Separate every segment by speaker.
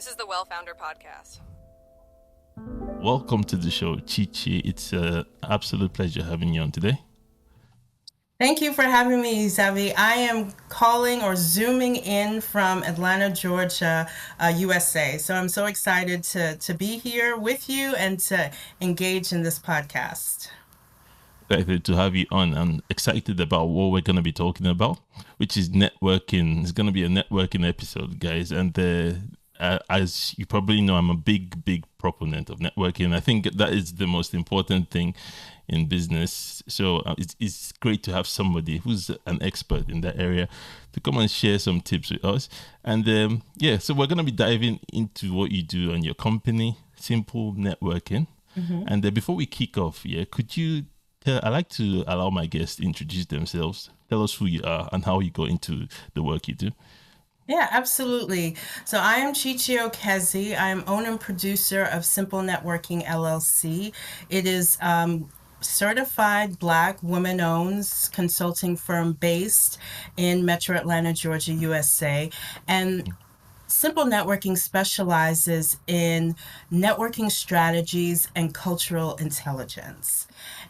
Speaker 1: This is the WellFounder Podcast.
Speaker 2: Welcome to the show, Chichi. It's an absolute pleasure having you on today.
Speaker 3: Thank you for having me, Xavi. I am calling or zooming in from Atlanta, Georgia, USA. So I'm so excited to be here with you and to engage in this podcast.
Speaker 2: Excited to have you on. I'm excited about what we're going to be talking about, which is networking. It's going to be a networking episode, guys. And as you probably know, I'm a big proponent of networking. I think that is the most important thing in business. So it's great to have somebody who's an expert in that area to come and share some tips with us. And so we're going to be diving into what you do on your company, Simple Networking. Mm-hmm. And before we kick off, could you I like to allow my guests to introduce themselves. Tell us who you are and how you go into the work you do.
Speaker 3: Yeah, absolutely. So I am Chichi Okezie. I am owner and producer of Simple Networking, LLC. It is certified Black woman-owned consulting firm based in Metro Atlanta, Georgia, USA. And Simple Networking specializes in networking strategies and cultural intelligence.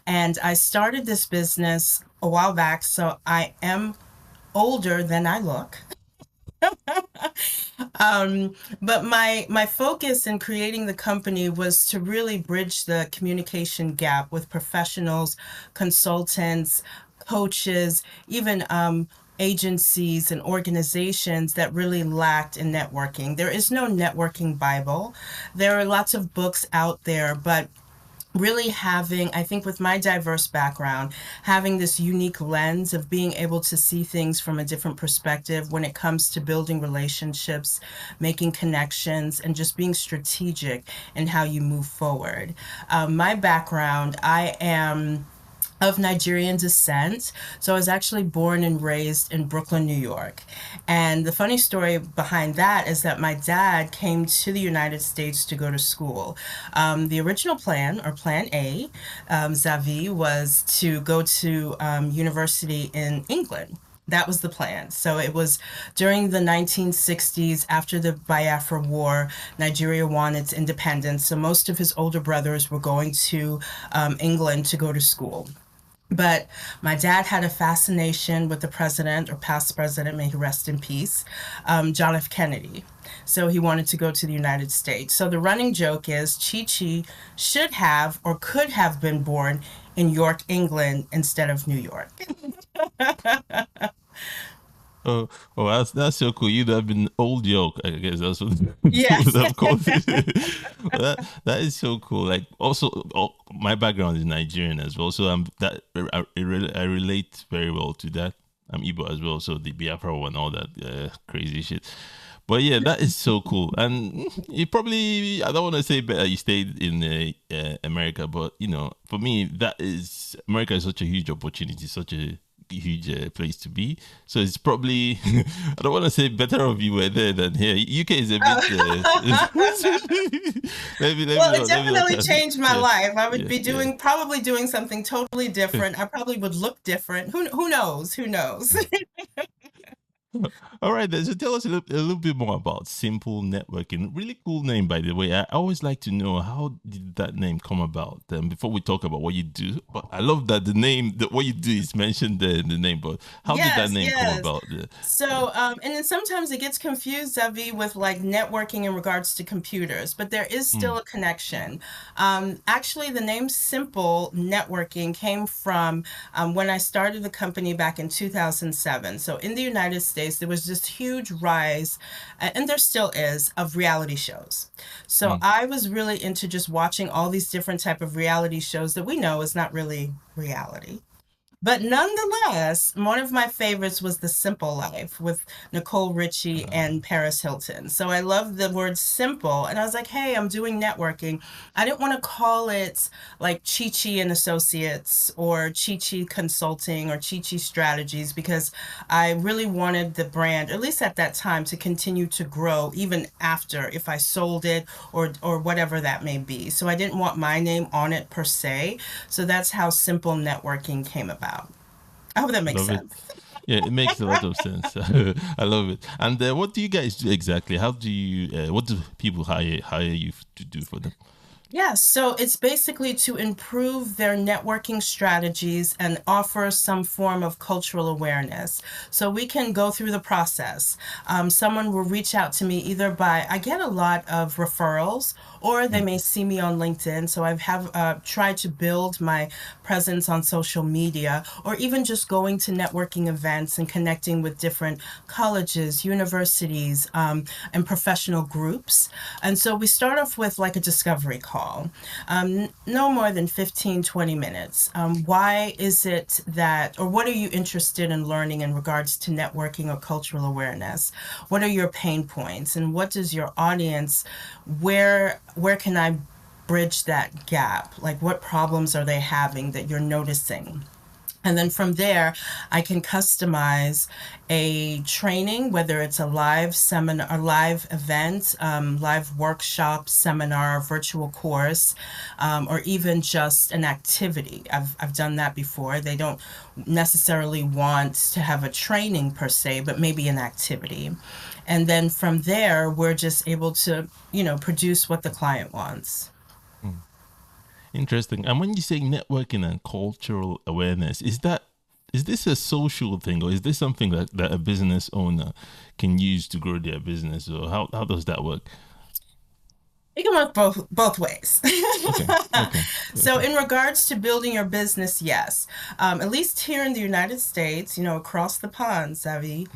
Speaker 3: And I started this business a while back, so I am older than I look. But my focus in creating the company was to really bridge the communication gap with professionals, consultants, coaches, even agencies and organizations that really lacked in networking. There is no networking Bible. There are lots of books out there, but really having, I think with my diverse background, having this unique lens of being able to see things from a different perspective when it comes to building relationships, making connections, and just being strategic in how you move forward. My background, I am of Nigerian descent. So I was actually born and raised in Brooklyn, New York. And the funny story behind that is that my dad came to the United States to go to school. The original plan, or Plan A, Xavi, was to go to university in England. That was the plan. So it was during the 1960s, after the Biafra War, Nigeria won its independence. So most of his older brothers were going to England to go to school. But my dad had a fascination with the president, or past president, may he rest in peace, John F. Kennedy. So he wanted to go to the United States. So the running joke is Chichi should have or could have been born in York, England, instead of New York.
Speaker 2: Oh, that's so cool. You'd have been Old York, I guess that's what
Speaker 3: Yes.
Speaker 2: would have called it. that is so cool. Like, also, my background is Nigerian as well, so I relate very well to that. I'm Igbo as well, so the Biafra and all that crazy shit. But yeah, that is so cool. And you probably, I don't want to say better you stayed in America, but for me, America is such a huge opportunity, such a huge place to be. So it's probably I don't want to say better of you were there than here. UK is a bit maybe
Speaker 3: well, it definitely changed my life. I would be probably doing something totally different. I probably would look different. Who knows?
Speaker 2: All right, then. So tell us a little bit more about Simple Networking. Really cool name, by the way. I always like to know, how did that name come about? Before we talk about what you do, but I love that the name, what you do is mentioned there in the name. But how did that name come about?
Speaker 3: So, and then sometimes it gets confused, Xavi, with like networking in regards to computers, but there is still a connection. Actually, the name Simple Networking came from when I started the company back in 2007. So in the United States, there was this huge rise, and there still is, of reality shows. So I was really into just watching all these different type of reality shows that we know is not really reality. But nonetheless, one of my favorites was The Simple Life with Nicole Richie and Paris Hilton. So I love the word simple. And I was like, hey, I'm doing networking. I didn't want to call it like Chichi and Associates or Chichi Consulting or Chichi Strategies, because I really wanted the brand, at least at that time, to continue to grow even after, if I sold it or whatever that may be. So I didn't want my name on it per se. So that's how Simple Networking came about. I hope that makes sense.
Speaker 2: Yeah, it makes a lot of sense. I love it. And what do you guys do exactly? How do you? What do people hire you to do for them?
Speaker 3: Yeah, so it's basically to improve their networking strategies and offer some form of cultural awareness. So we can go through the process. Someone will reach out to me either by, I get a lot of referrals, or they
Speaker 2: Mm,
Speaker 3: may see me on LinkedIn. So I have tried to build my presence on social media, or even just going to networking events and connecting with different colleges, universities, and professional groups. And so we start off with like a discovery call, no more than 15, 20 minutes. Why is it that, or what are you interested in learning in regards to networking or cultural awareness? What are your pain points? And what does your audience, where can I bridge that gap? Like what problems are they having that you're noticing? And then from there, I can customize a training, whether it's a live seminar, a live event, live workshop, seminar, virtual course, or even just an activity. I've done that before. They don't necessarily want to have a training per se, but maybe an activity. And then from there, we're just able to, produce what the client wants.
Speaker 2: mm. Interesting. And when you say networking and cultural awareness, is this a social thing, or is this something that a business owner can use to grow their business, or how does that work?
Speaker 3: It can work both ways.
Speaker 2: Okay, okay,
Speaker 3: So,
Speaker 2: okay.
Speaker 3: in regards to building your business, yes, at least here in the United States, across the pond, Savvy,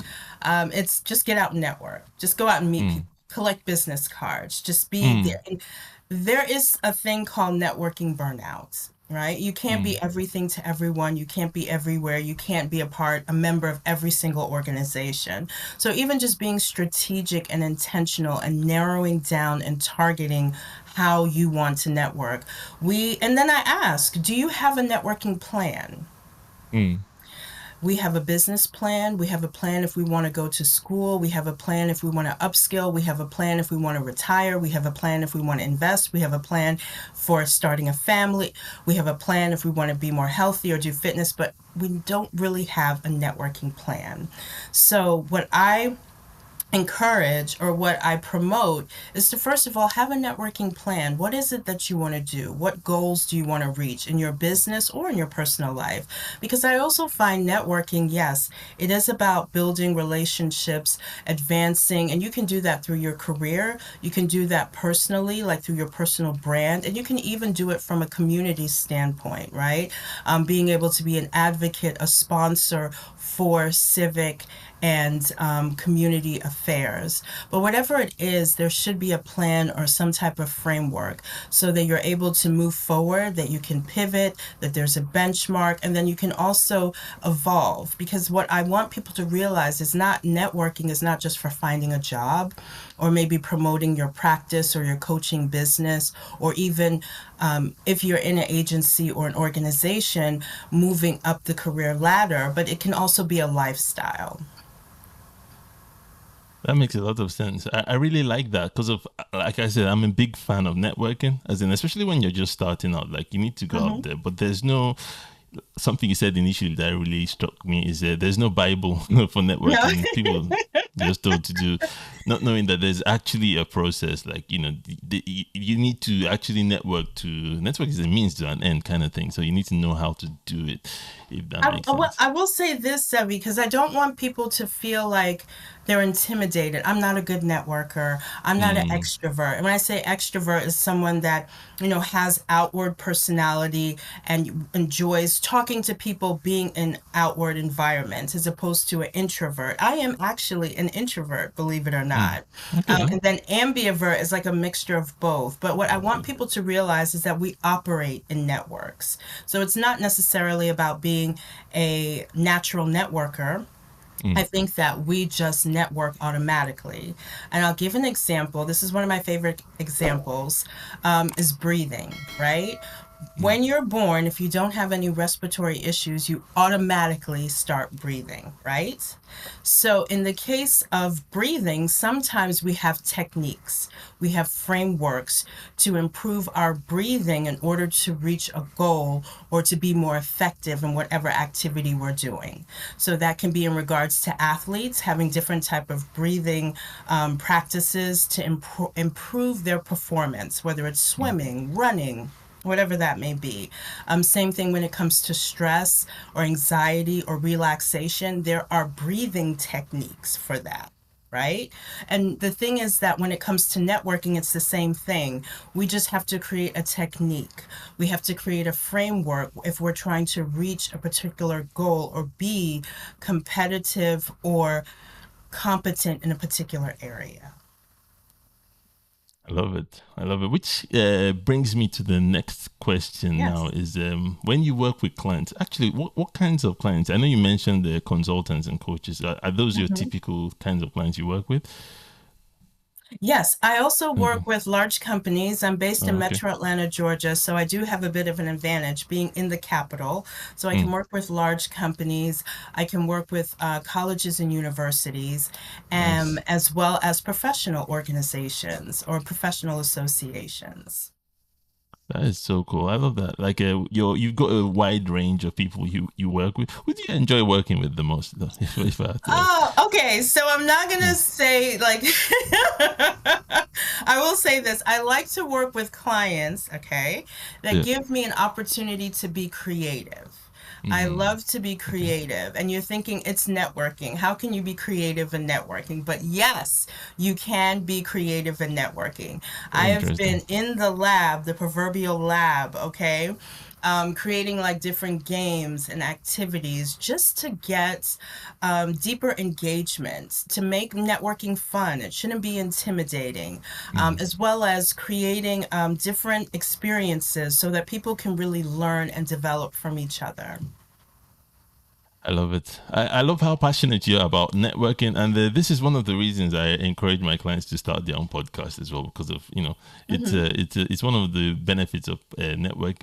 Speaker 3: it's just get out and network. Just go out and meet
Speaker 2: Mm,
Speaker 3: people, collect business cards, just be
Speaker 2: mm,
Speaker 3: there. And there is a thing called networking burnout. Right? You can't
Speaker 2: mm.
Speaker 3: be everything to everyone. You can't be everywhere. You can't be a member of every single organization. So even just being strategic and intentional and narrowing down and targeting how you want to network. And then I ask, do you have a networking plan?
Speaker 2: Mm.
Speaker 3: We have a business plan. We have a plan if we want to go to school. We have a plan if we want to upskill. We have a plan if we want to retire. We have a plan if we want to invest. We have a plan for starting a family. We have a plan if we want to be more healthy or do fitness, but we don't really have a networking plan. So, what I encourage or what I promote is to first of all have a networking plan. What is it that you want to do? What goals do you want to reach in your business or in your personal life? Because I also find networking, yes, it is about building relationships, advancing, and you can do that through your career. You can do that personally, like through your personal brand, and you can even do it from a community standpoint, right? Being able to be an advocate, a sponsor for civic and community affairs. But whatever it is, there should be a plan or some type of framework so that you're able to move forward, that you can pivot, that there's a benchmark, and then you can also evolve. Because what I want people to realize is not networking is not just for finding a job or maybe promoting your practice or your coaching business, or even if you're in an agency or an organization, moving up the career ladder, but it can also be a lifestyle.
Speaker 2: That makes a lot of sense. I really like that because of, like I said, I'm a big fan of networking, as in, especially when you're just starting out, like you need to go out
Speaker 3: Mhm.
Speaker 2: there, but there's no, something you said initially that really struck me is there's no Bible for
Speaker 3: No.
Speaker 2: networking. People just told to do, not knowing that there's actually a process. Like you need to actually network is a means to an end kind of thing. So you need to know how to do it, if that
Speaker 3: I,
Speaker 2: makes
Speaker 3: I will,
Speaker 2: sense.
Speaker 3: I will say this, Sevi, because I don't want people to feel like they're intimidated. I'm not a good networker. I'm not an
Speaker 2: Mm,
Speaker 3: extrovert. And when I say extrovert, is someone that, has outward personality and enjoys talking to people, being in outward environments, as opposed to an introvert. I am actually an introvert, believe it or
Speaker 2: mm.
Speaker 3: not.
Speaker 2: Okay.
Speaker 3: And then ambivert is like a mixture of both. But what I want
Speaker 2: Okay.
Speaker 3: people to realize is that we operate in networks. So it's not necessarily about being a natural networker. I
Speaker 2: Mm,
Speaker 3: think that we just network automatically. And I'll give an example. This is one of my favorite examples, is breathing, right?
Speaker 2: Mm.
Speaker 3: When you're born, if you don't have any respiratory issues, you automatically start breathing, right? So, in the case of breathing, sometimes we have techniques, we have frameworks to improve our breathing in order to reach a goal or to be more effective in whatever activity we're doing. So, that can be in regards to athletes having different type of breathing practices to improve their performance, whether it's
Speaker 2: Mm.
Speaker 3: swimming, running, whatever that may be. Same thing when it comes to stress or anxiety or relaxation, there are breathing techniques for that. Right. And the thing is that when it comes to networking, it's the same thing. We just have to create a technique. We have to create a framework if we're trying to reach a particular goal or be competitive or competent in a particular area.
Speaker 2: I love it. I love it. Which brings me to the next question now
Speaker 3: Yes.
Speaker 2: is when you work with clients, actually, what kinds of clients? I know you mentioned the consultants and coaches. Are those your
Speaker 3: Mhm.
Speaker 2: typical kinds of clients you work with?
Speaker 3: Yes, I also
Speaker 2: Okay.
Speaker 3: work with large companies. I'm based in
Speaker 2: Oh, okay.
Speaker 3: Metro Atlanta, Georgia, so I do have a bit of an advantage being in the capital. So I
Speaker 2: Mm,
Speaker 3: can work with large companies. I can work with colleges and universities,
Speaker 2: nice.
Speaker 3: as well as professional organizations or professional associations.
Speaker 2: That is so cool. I love that. Like, you've got a wide range of people you work with. Who do you enjoy working with the most, though? If I have to ask.
Speaker 3: Oh, okay. So I'm not gonna
Speaker 2: Mm,
Speaker 3: say like I will say this. I like to work with clients, okay, that
Speaker 2: yeah.
Speaker 3: give me an opportunity to be creative. I
Speaker 2: Mm,
Speaker 3: love to be
Speaker 2: okay.
Speaker 3: creative. And you're thinking it's networking. How can you be creative in networking? But yes, you can be creative in networking. I
Speaker 2: Very
Speaker 3: have
Speaker 2: interesting.
Speaker 3: been in the lab, the proverbial lab, okay, creating like different games and activities just to get deeper engagement, to make networking fun. It shouldn't be intimidating,
Speaker 2: Mm.
Speaker 3: as well as creating different experiences so that people can really learn and develop from each other.
Speaker 2: I love it. I love how passionate you are about networking, and this is one of the reasons I encourage my clients to start their own podcast as well, because of
Speaker 3: Hmm.
Speaker 2: it's one of the benefits of network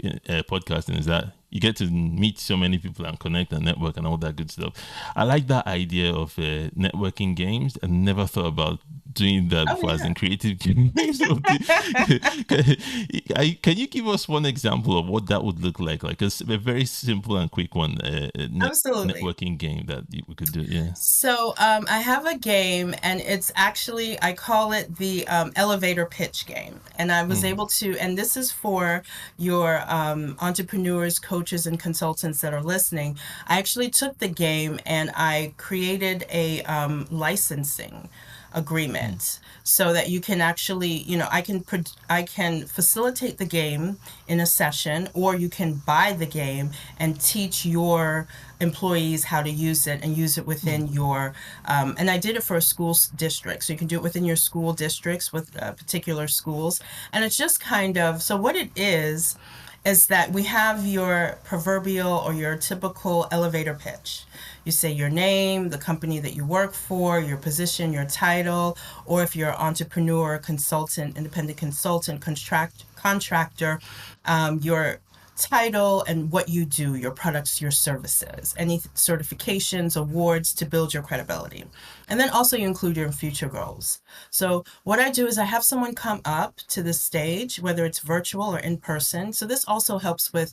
Speaker 2: podcasting is that you get to meet so many people and connect and network and all that good stuff. I like that idea of networking games, and never thought about doing that
Speaker 3: Oh,
Speaker 2: before as
Speaker 3: yeah.
Speaker 2: in creative games. Can you give us one example of what that would look like a very simple and quick one,
Speaker 3: Absolutely.
Speaker 2: networking game that we could do? Yeah.
Speaker 3: So I have a game, and it's actually, I call it the elevator pitch game. And I was
Speaker 2: Mm,
Speaker 3: able to, and this is for your entrepreneurs, coaches, and consultants that are listening. I actually took the game and I created a licensing
Speaker 2: mm,
Speaker 3: agreement so that you can actually, I can facilitate the game in a session, or you can buy the game and teach your employees how to use it and use it
Speaker 2: mm,
Speaker 3: within your and I did it for a school district, so you can do it within your school districts with particular schools. And it's just kind of, so what it is that we have your proverbial or your typical elevator pitch. You say your name, the company that you work for, your position, your title, or if you're an entrepreneur, consultant, independent consultant, contractor, your title and what you do, your products, your services, any certifications, awards to build your credibility. And then also you include your future goals. So what I do is I have someone come up to the stage, whether it's virtual or in person. So this also helps with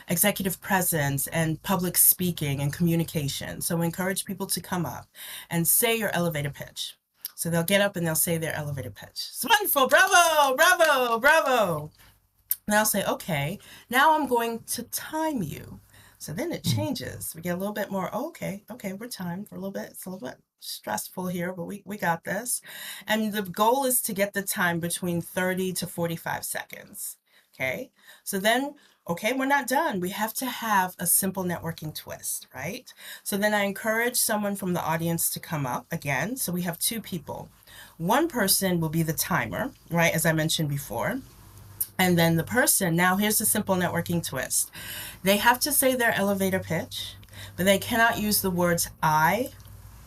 Speaker 3: executive presence and public speaking and communication. So we encourage people to come up and say your elevator pitch. So they'll get up and they'll say their elevator pitch. It's wonderful. Bravo, bravo, bravo. And I'll say, okay, now I'm going to time you. So then it
Speaker 2: mm.
Speaker 3: changes. We get a little bit more, oh, okay, we're timed for a little bit. It's a little bit stressful here, but we got this. And the goal is to get the time between 30 to 45 seconds. Okay. So then, okay, we're not done. We have to have a simple networking twist, right? So then I encourage someone from the audience to come up again. So we have two people. One person will be the timer, right? As I mentioned before. And then the person, now here's the simple networking twist. They have to say their elevator pitch, but they cannot use the words I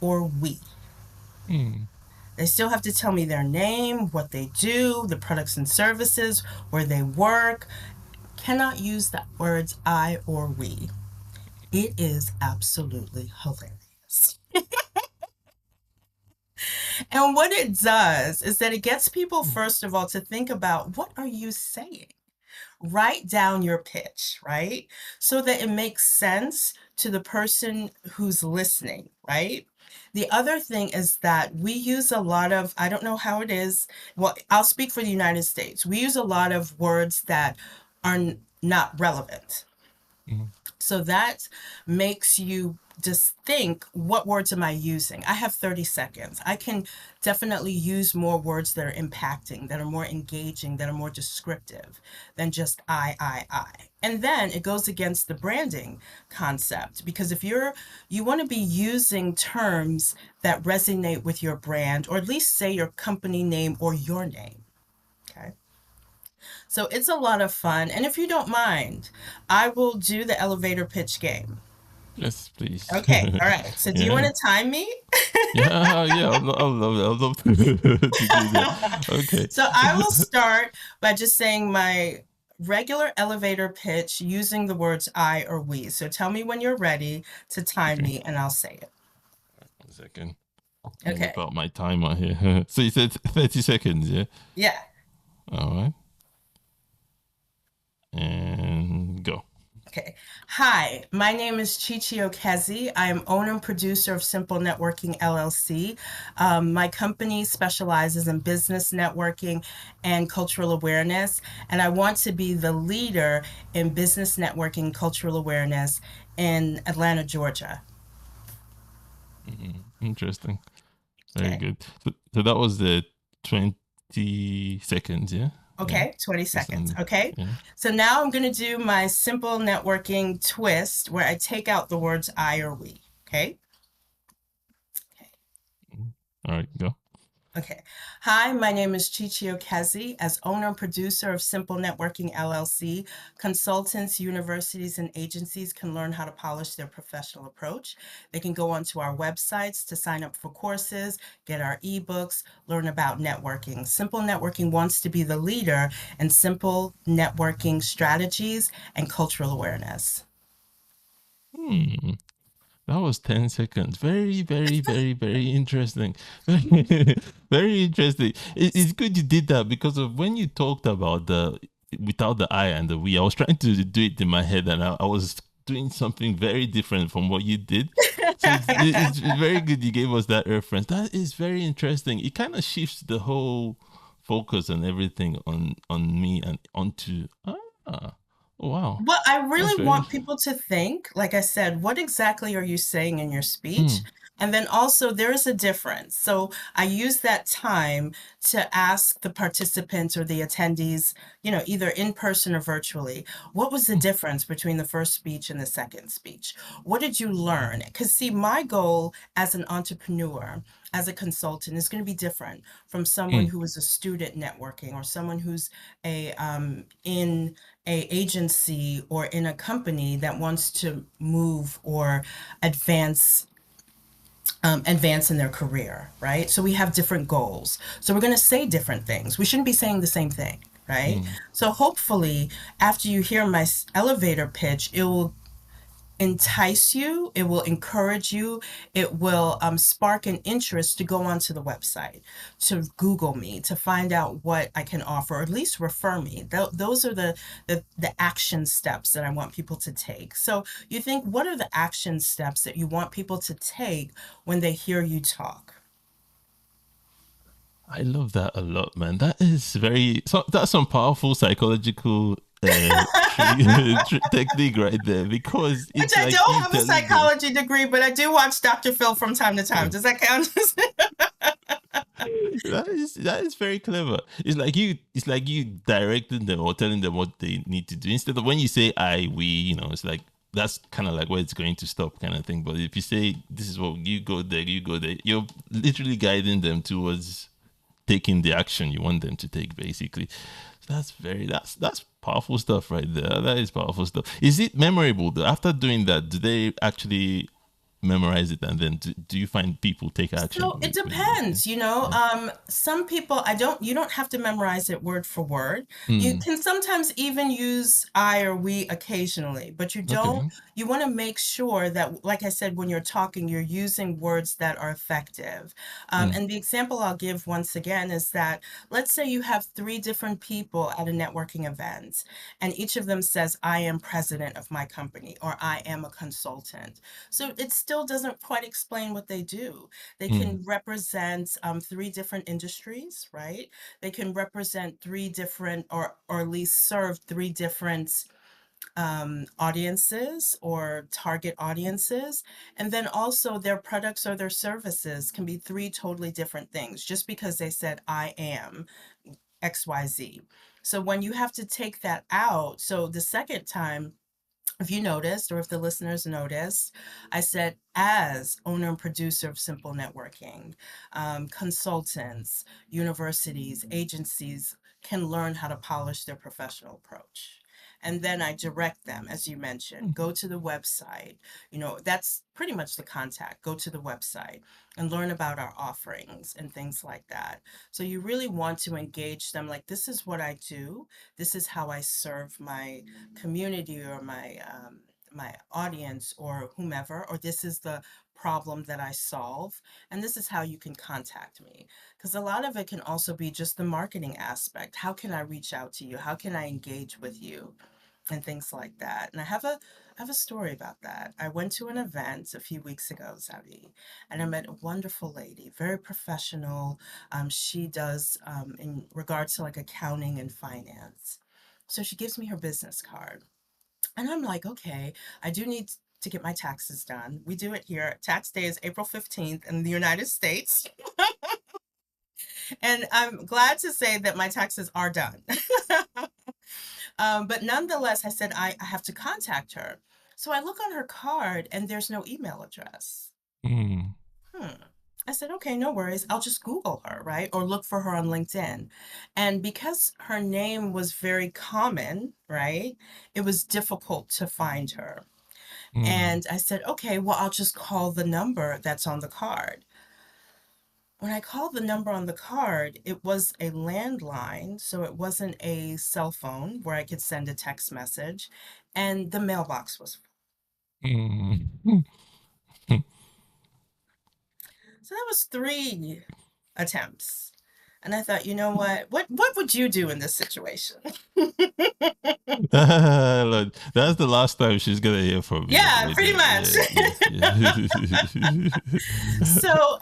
Speaker 3: or we.
Speaker 2: Mm.
Speaker 3: They still have to tell me their name, what they do, the products and services, where they work, cannot use the words I or we. It is absolutely hilarious. And what it does is that it gets people, first of all, to think about, what are you saying? Write down your pitch, right? So that it makes sense to the person who's listening, right? The other thing is that we use a lot of, I don't know how it is, well, I'll speak for the United States. We use a lot of words that are not relevant.
Speaker 2: Mhm.
Speaker 3: So that makes you just think, what words am I using? I have 30 seconds. I can definitely use more words that are impacting, that are more engaging, that are more descriptive than just I. And then it goes against the branding concept, because if you want to be using terms that resonate with your brand, or at least say your company name or your name. Okay. So it's a lot of fun. And if you don't mind, I will do the elevator pitch game.
Speaker 2: Yes, please.
Speaker 3: Okay. All right. So do you want
Speaker 2: Yeah.
Speaker 3: to time me?
Speaker 2: Yeah. I'll love to do that. Okay.
Speaker 3: So I will start by just saying my regular elevator pitch using the words I or we. So tell me when you're ready to time
Speaker 2: Okay.
Speaker 3: me and I'll say it.
Speaker 2: 1 second. Let me whip
Speaker 3: Okay.
Speaker 2: out my timer here. So you said 30 seconds, yeah?
Speaker 3: Yeah.
Speaker 2: All right. And go.
Speaker 3: Okay. Hi, my name is Chichi Okezie. I am owner and producer of Simple Networking LLC. My company specializes in business networking and cultural awareness, and I want to be the leader in business networking cultural awareness in Atlanta, Georgia.
Speaker 2: Interesting. Very
Speaker 3: Okay.
Speaker 2: good. So that was the 20 seconds, yeah? Yeah.
Speaker 3: Okay, 20
Speaker 2: Just
Speaker 3: seconds. Okay.
Speaker 2: yeah.
Speaker 3: So now I'm going to do my simple networking twist where I take out the words I or we. Okay.
Speaker 2: All right, go.
Speaker 3: Okay. Hi, my name is Chichi Okezie. As owner and producer of Simple Networking LLC, consultants, universities, and agencies can learn how to polish their professional approach. They can go onto our websites to sign up for courses, get our ebooks, learn about networking. Simple Networking wants to be the leader in simple networking strategies and cultural awareness.
Speaker 2: Hmm. That was 10 seconds. Very, very, very, very interesting. Very interesting. It's good you did that because of when you talked about the without the I and the we, I was trying to do it in my head and I was doing something very different from what you did. So it's very good you gave us that reference. That is very interesting. It kind of shifts the whole focus and everything on me and onto oh, wow.
Speaker 3: Well, I
Speaker 2: That's
Speaker 3: really
Speaker 2: very
Speaker 3: want people to think, like I said, what exactly are you saying in your speech?
Speaker 2: mm,
Speaker 3: And then also, there is a difference. So I use that time to ask the participants or the attendees, either in person or virtually, what was the
Speaker 2: mm,
Speaker 3: difference between the first speech and the second speech? What did you learn? Because, see, my goal as an entrepreneur, as a consultant, is going to be different from someone
Speaker 2: mm.
Speaker 3: who is a student networking or someone who's in a agency or in a company that wants to move or advance advance in their career, right? So we have different goals. So we're going to say different things. We shouldn't be saying the same thing, right?
Speaker 2: Mm.
Speaker 3: So hopefully, after you hear my elevator pitch, it will entice you, it will encourage you, it will spark an interest to go onto the website, to Google me, to find out what I can offer, or at least refer me. Those are the action steps that I want people to take. So you think, what are the action steps that you want people to take when they hear you talk?
Speaker 2: I love that a lot, man. That is that's some powerful psychological technique right there because
Speaker 3: Which
Speaker 2: it's
Speaker 3: I
Speaker 2: like
Speaker 3: don't
Speaker 2: you
Speaker 3: have a
Speaker 2: telling them
Speaker 3: psychology degree, but I do watch Dr. Phil from time to time. Does that count?
Speaker 2: that is very clever. It's like you directing them or telling them what they need to do instead of when you say I we, it's like that's kind of like where it's going to stop kind of thing. But if you say this is what you go there, you're literally guiding them towards taking the action you want them to take basically. So that's powerful stuff right there. That is powerful stuff. Is it memorable though? After doing that, do they actually memorize it, and then do you find people take action
Speaker 3: So it
Speaker 2: when you
Speaker 3: depends,
Speaker 2: yeah.
Speaker 3: some people you don't have to memorize it word for word. You
Speaker 2: Mm,
Speaker 3: can sometimes even use I or we occasionally, but
Speaker 2: okay.
Speaker 3: you want to make sure that, like I said, when you're talking, you're using words that are effective.
Speaker 2: Mm,
Speaker 3: And the example I'll give once again is that let's say you have three different people at a networking event, and each of them says, I am president of my company, or I am a consultant. So it still doesn't quite explain what they do. They
Speaker 2: mm,
Speaker 3: can represent three different industries, right? They can represent three different, or at least serve three different audiences or target audiences. And then also their products or their services can be three totally different things just because they said, I am XYZ. So when you have to take that out, so the second time, if you noticed, or if the listeners noticed, I said, as owner and producer of Simple Networking, consultants, universities, agencies can learn how to polish their professional approach. And then I direct them, as you mentioned, go to the website. That's pretty much the contact. Go to the website and learn about our offerings and things like that. So you really want to engage them like, this is what I do. This is how I serve my community or my audience or whomever, or this is the problem that I solve, and this is how you can contact me. Because a lot of it can also be just the marketing aspect. How can I reach out to you? How can I engage with you? And things like that. And I have a story about that. I went to an event a few weeks ago, Zavi, and I met a wonderful lady, very professional. She does in regards to like accounting and finance. So she gives me her business card. And I'm like, okay, I do need to get my taxes done. We do it here. Tax day is April 15th in the United States. And I'm glad to say that my taxes are done. But nonetheless, I said, I have to contact her. So I look on her card and there's no email address.
Speaker 2: mm,
Speaker 3: Hmm. I said, okay, no worries. I'll just Google her, right? Or look for her on LinkedIn. And because her name was very common, right? It was difficult to find her.
Speaker 2: mm,
Speaker 3: And I said, okay, well, I'll just call the number that's on the card. When I called the number on the card, it was a landline, so it wasn't a cell phone where I could send a text message, and the mailbox was full.
Speaker 2: mm.
Speaker 3: So that was three attempts. And I thought, you know what? What would you do in this situation?
Speaker 2: Look, that's the last time she's gonna hear from me.
Speaker 3: Yeah,
Speaker 2: With
Speaker 3: pretty
Speaker 2: that.
Speaker 3: much.
Speaker 2: Yeah, yeah,
Speaker 3: So,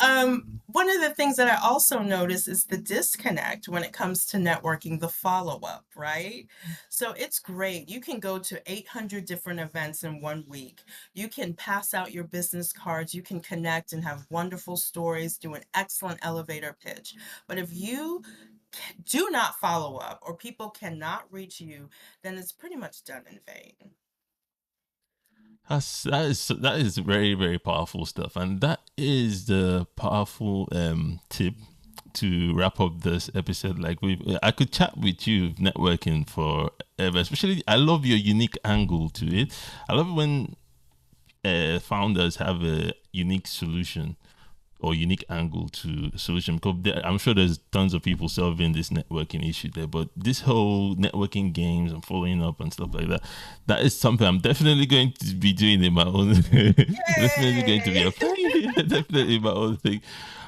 Speaker 3: one of the things that I also notice is the disconnect when it comes to networking, the follow up, right? So, it's great. You can go to 800 different events in 1 week. You can pass out your business cards. You can connect and have wonderful stories, do an excellent elevator pitch. But if you do not follow up or people cannot reach you, then it's pretty much done in vain.
Speaker 2: that is very very powerful stuff, and that is the powerful tip to wrap up this episode. Like I could chat with you networking forever. Especially, I love your unique angle to it. I love when founders have a unique solution or unique angle to the solution, because I'm sure there's tons of people solving this networking issue there, but this whole networking games and following up and stuff like that, that is something I'm definitely going to be doing in my own definitely going to be
Speaker 3: Yay!
Speaker 2: applying definitely my own thing.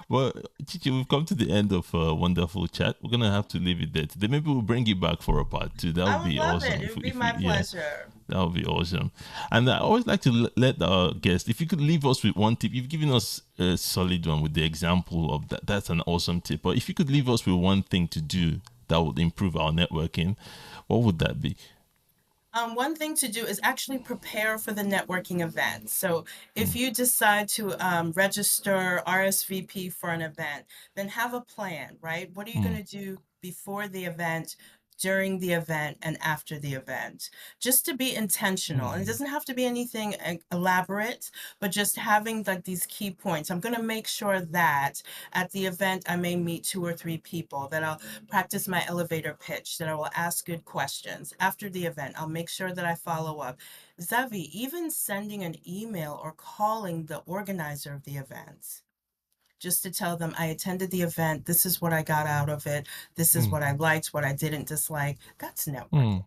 Speaker 2: Well, Chichi, we've come to the end of a wonderful chat. We're gonna have to leave it there today. Maybe we'll bring you back for a part two. That
Speaker 3: I
Speaker 2: would
Speaker 3: would
Speaker 2: be
Speaker 3: love it.
Speaker 2: awesome
Speaker 3: It would be
Speaker 2: if we
Speaker 3: my
Speaker 2: yeah.
Speaker 3: pleasure.
Speaker 2: That would be awesome. And I always like to let our guests, if you could leave us with one tip, you've given us a solid one with the example of that. That's an awesome tip. But if you could leave us with one thing to do that would improve our networking, what would that be?
Speaker 3: One thing to do is actually prepare for the networking event. So if
Speaker 2: Mm,
Speaker 3: you decide to register RSVP for an event, then have a plan, right? What are you going
Speaker 2: mm,
Speaker 3: to do before the event during the event and after the event, just to be intentional. And it doesn't have to be anything elaborate, but just having like these key points. I'm going to make sure that at the event, I may meet 2 or 3 people, that I'll practice my elevator pitch, that I will ask good questions. After the event, I'll make sure that I follow up. Zavi, even sending an email or calling the organizer of the event, just to tell them I attended the event. This is what I got out of it. This is what I liked, what I didn't dislike. That's networking.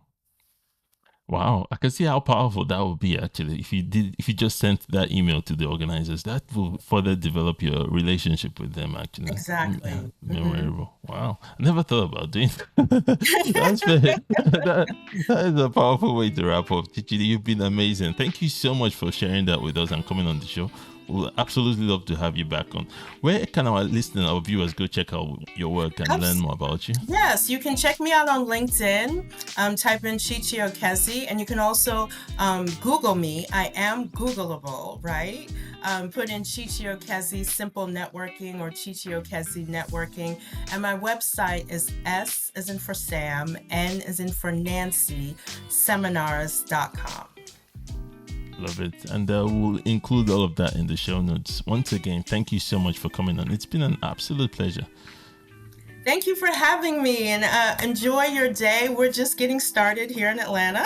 Speaker 2: Wow, I can see how powerful that would be actually. If you just sent that email to the organizers, that will further develop your relationship with them actually.
Speaker 3: Exactly.
Speaker 2: Memorable. Wow. I never thought about doing that. That's very, that is a powerful way to wrap up. Chichi, you've been amazing. Thank you so much for sharing that with us and coming on the show. We'll absolutely love to have you back on. Where can our listeners or viewers go check out your work and learn more about you?
Speaker 3: Yes, you can check me out on LinkedIn. Type in Chichi Okezie, and you can also Google me. I am Googleable, right? Put in Chichi Okezie Simple Networking or Chichi Okezie Networking. And my website is S as in for Sam, N as in for Nancy, seminars.com.
Speaker 2: Love it. And we'll include all of that in the show notes. Once again, thank you so much for coming on. It's been an absolute pleasure.
Speaker 3: Thank you for having me, and enjoy your day. We're just getting started here in Atlanta.